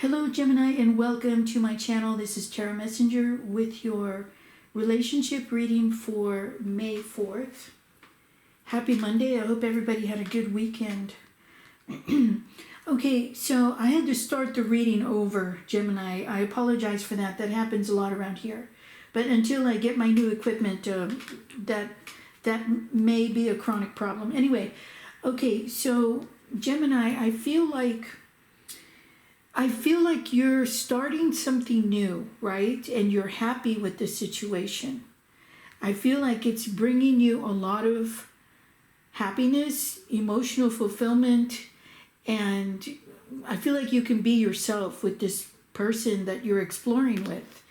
Hello Gemini and welcome to my channel. This is Tara Messenger with your relationship reading for May 4th. Happy Monday. I hope everybody had a good weekend. Okay, so I had to start the reading over, Gemini. I apologize for that. That happens a lot around here. But until I get my new equipment, that may be a chronic problem. Anyway, okay, so Gemini, I feel like you're starting something new, right? And you're happy with the situation. I feel like it's bringing you a lot of happiness, emotional fulfillment, and I feel like you can be yourself with this person that you're exploring with.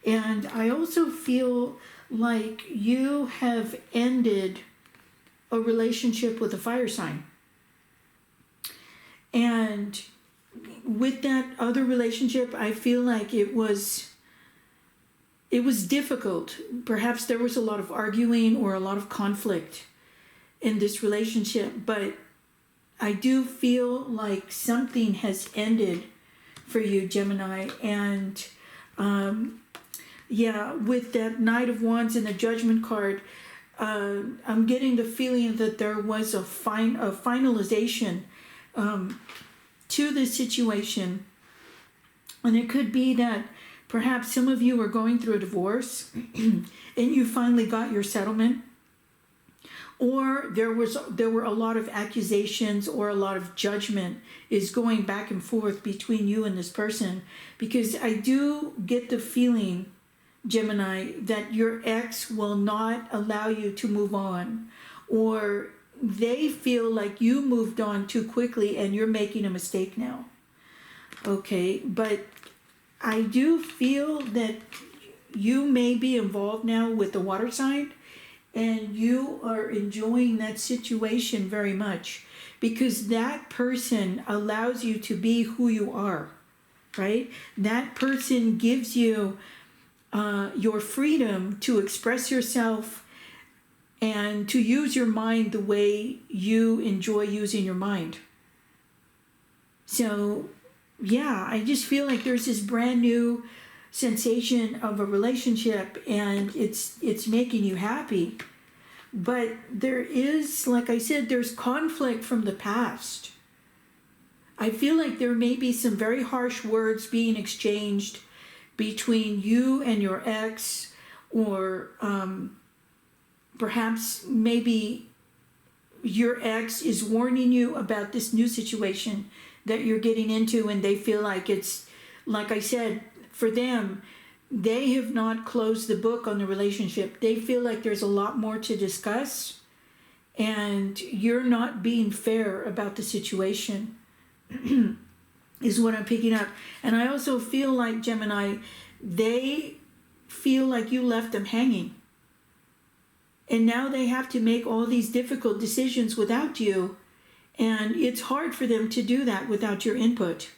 And I also feel like you have ended a relationship with a fire sign. And with that other relationship, I feel like it was difficult. Perhaps there was a lot of arguing or a lot of conflict in this relationship, but I do feel like something has ended for you, Gemini. And with that Knight of Wands and the Judgment card, I'm getting the feeling that there was a finalization to this situation. And it could be that perhaps some of you are going through a divorce and you finally got your settlement, or there were a lot of accusations or a lot of judgment is going back and forth between you and this person, because I do get the feeling, Gemini, that your ex will not allow you to move on, or they feel like you moved on too quickly and you're making a mistake now. Okay, but I do feel that you may be involved now with the water sign, and you are enjoying that situation very much because that person allows you to be who you are, right? That person gives you your freedom to express yourself and to use your mind the way you enjoy using your mind. So, yeah, I just feel like there's this brand new sensation of a relationship and it's making you happy. But there is, like I said, there's conflict from the past. I feel like there may be some very harsh words being exchanged between you and your ex, or perhaps maybe your ex is warning you about this new situation that you're getting into, and they feel like it's, like I said, for them, they have not closed the book on the relationship. They feel like there's a lot more to discuss, and you're not being fair about the situation, is what I'm picking up. And I also feel like, Gemini, they feel like you left them hanging. And now they have to make all these difficult decisions without you. And it's hard for them to do that without your input.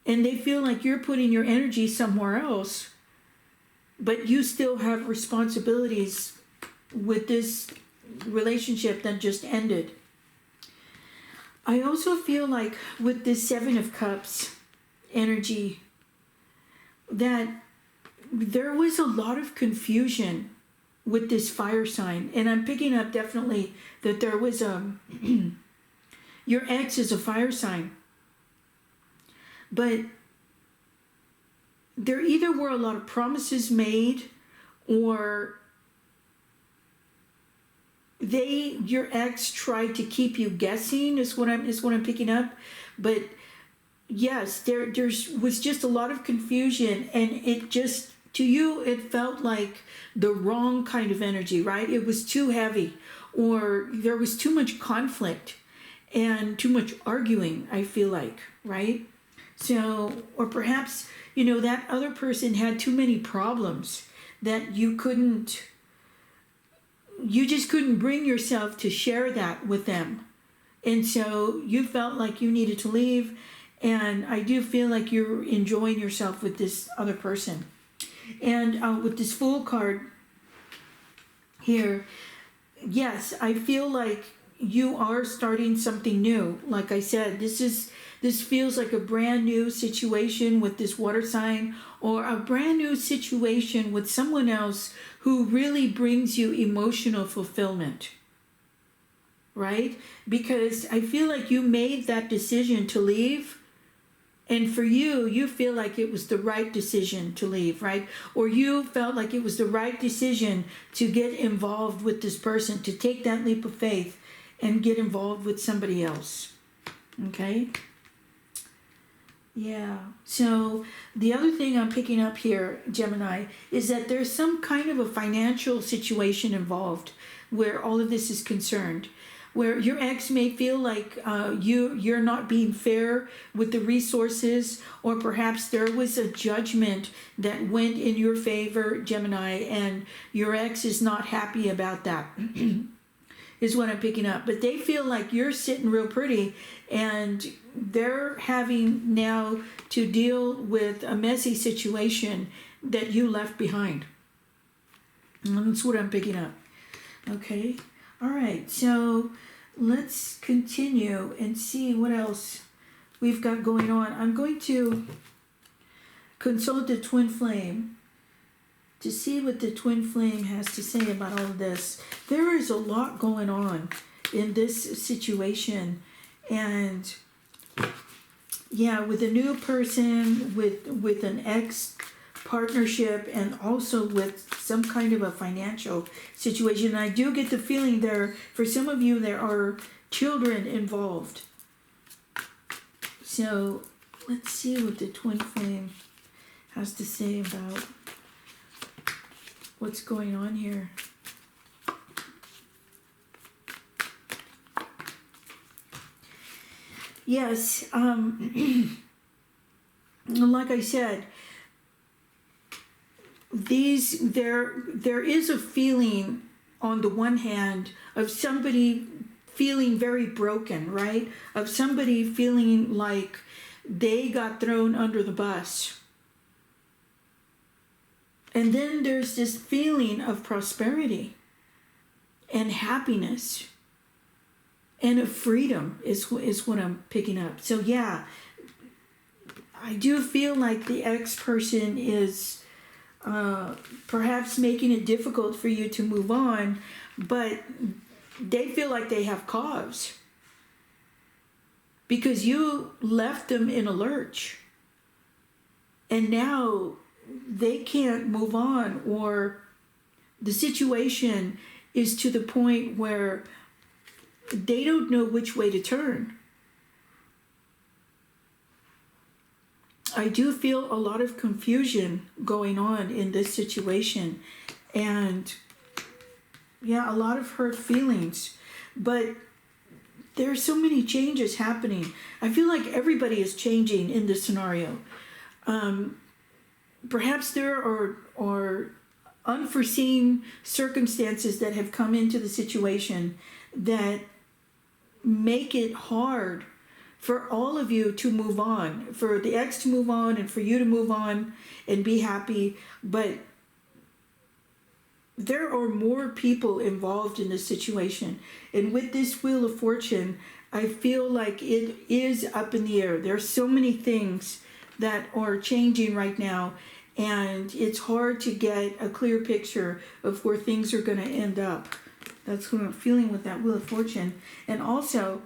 And they feel like you're putting your energy somewhere else, but you still have responsibilities with this relationship that just ended. I also feel like with this Seven of Cups energy that there was a lot of confusion with this fire sign, and I'm picking up definitely that there was your ex is a fire sign, but there either were a lot of promises made, or your ex tried to keep you guessing, is what I'm picking up. But yes, there was just a lot of confusion, and it just, to you, it felt like the wrong kind of energy, right? It was too heavy, or there was too much conflict and too much arguing, I feel like, right? So, or perhaps, that other person had too many problems that you just couldn't bring yourself to share that with them. And so you felt like you needed to leave, and I do feel like you're enjoying yourself with this other person. And with this Fool card here, yes, I feel like you are starting something new. Like I said, this is this feels like a brand new situation with this water sign, or a brand new situation with someone else who really brings you emotional fulfillment, right? Because I feel like you made that decision to leave, and for you, you feel like it was the right decision to leave, right? Or you felt like it was the right decision to get involved with this person, to take that leap of faith and get involved with somebody else. Okay? Yeah. So the other thing I'm picking up here, Gemini, is that there's some kind of a financial situation involved where all of this is concerned, where your ex may feel like you're not being fair with the resources, or perhaps there was a judgment that went in your favor, Gemini, and your ex is not happy about that. Is what I'm picking up. But they feel like you're sitting real pretty, and they're having now to deal with a messy situation that you left behind. And that's what I'm picking up. Okay. All right. So let's continue and see what else we've got going on. I'm going to consult the twin flame to see what the twin flame has to say about all of this. There is a lot going on in this situation, and yeah, with a new person, with an ex partnership, and also with some kind of a financial situation. And I do get the feeling there, for some of you, there are children involved. So let's see what the twin flame has to say about what's going on here. Yes, like I said, there is a feeling on the one hand of somebody feeling very broken, right? Of somebody feeling like they got thrown under the bus. And then there's this feeling of prosperity and happiness and of freedom is what I'm picking up. So yeah, I do feel like the ex-person is perhaps making it difficult for you to move on, but they feel like they have cause because you left them in a lurch, and now they can't move on, or the situation is to the point where they don't know which way to turn. I do feel a lot of confusion going on in this situation, and yeah, a lot of hurt feelings, but there's so many changes happening. I feel like everybody is changing in this scenario. Perhaps there are unforeseen circumstances that have come into the situation that make it hard for all of you to move on, for the ex to move on and for you to move on and be happy. But there are more people involved in this situation. And with this Wheel of Fortune, I feel like it is up in the air. There are so many things that are changing right now, and it's hard to get a clear picture of where things are going to end up. That's what I'm feeling with that Wheel of Fortune. And also,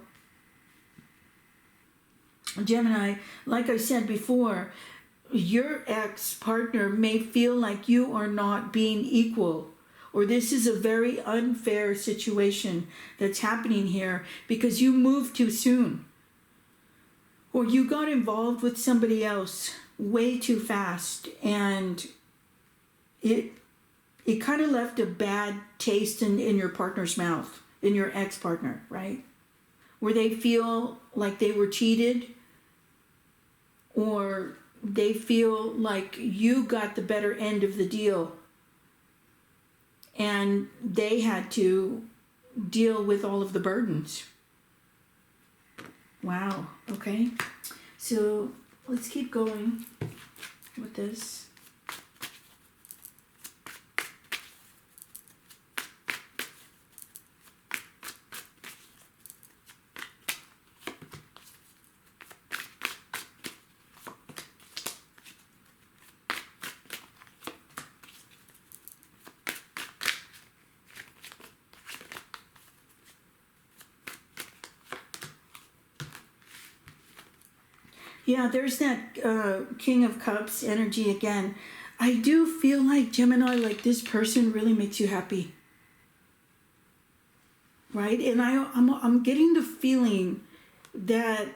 Gemini, like I said before, your ex-partner may feel like you are not being equal, or this is a very unfair situation that's happening here because you moved too soon, or you got involved with somebody else way too fast, and it kind of left a bad taste in your partner's mouth, in your ex-partner, right? Where they feel like they were cheated, or they feel like you got the better end of the deal and they had to deal with all of the burdens. Wow, okay. So let's keep going with this. Yeah, there's that King of Cups energy again. I do feel like, Gemini, like this person really makes you happy. Right? And I'm getting the feeling that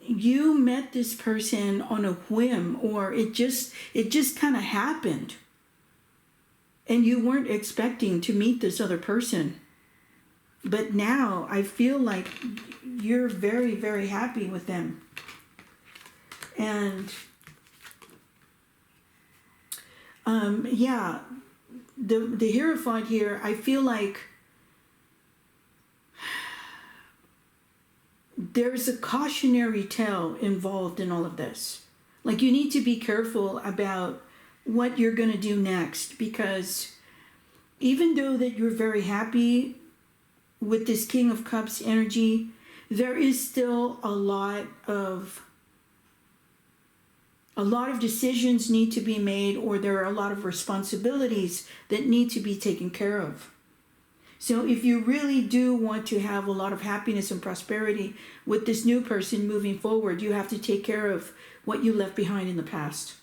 you met this person on a whim, or it just kind of happened. And you weren't expecting to meet this other person. But now I feel like you're very, very happy with them. And yeah, the Hierophant here, I feel like there's a cautionary tale involved in all of this. Like, you need to be careful about what you're going to do next, because even though that you're very happy with this King of Cups energy, there is still a lot of decisions need to be made, or there are a lot of responsibilities that need to be taken care of. So if you really do want to have a lot of happiness and prosperity with this new person moving forward, you have to take care of what you left behind in the past.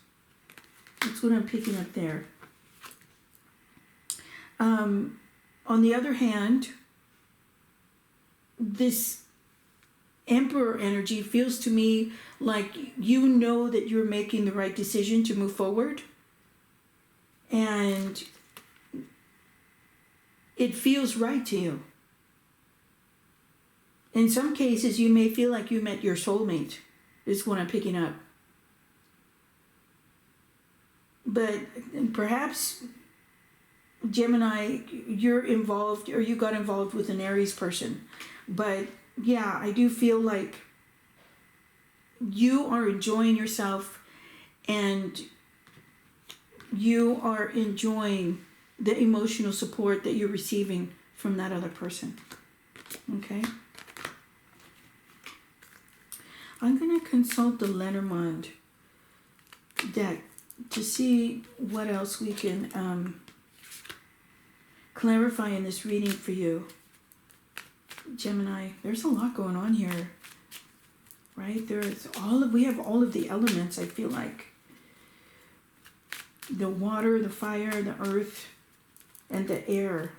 That's what I'm picking up there. On the other hand, this Emperor energy feels to me like you know that you're making the right decision to move forward. And it feels right to you. In some cases, you may feel like you met your soulmate, is what I'm picking up. But perhaps, Gemini, you're involved, or you got involved with an Aries person. But yeah, I do feel like you are enjoying yourself, and you are enjoying the emotional support that you're receiving from that other person. Okay? I'm going to consult the Lenormand deck to see what else we can clarify in this reading for you. Gemini, there's a lot going on here. Right? We have all of the elements, I feel like. The water, the fire, the earth, and the air.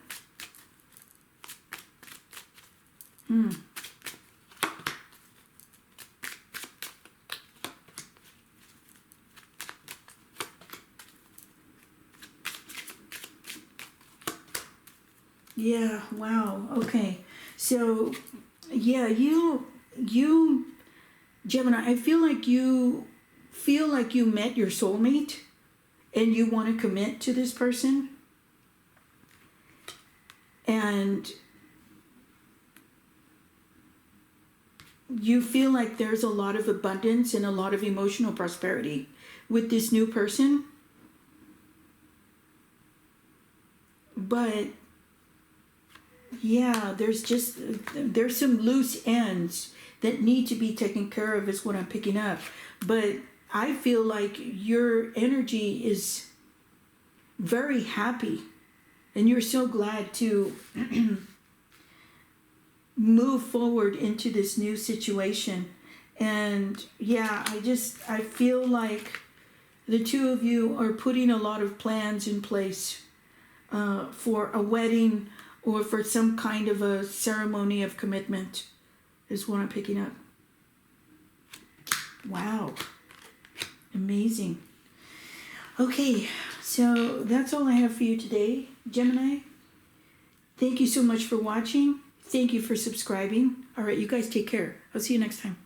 Yeah, wow. Okay. So, yeah, you Gemini, I feel like you met your soulmate and you want to commit to this person. And you feel like there's a lot of abundance and a lot of emotional prosperity with this new person. But yeah, there's some loose ends that need to be taken care of, is what I'm picking up. But I feel like your energy is very happy, and you're so glad to move forward into this new situation. And yeah, I feel like the two of you are putting a lot of plans in place for a wedding, or for some kind of a ceremony of commitment, is what I'm picking up. Wow. Amazing. Okay, so that's all I have for you today, Gemini. Thank you so much for watching. Thank you for subscribing. All right, you guys take care. I'll see you next time.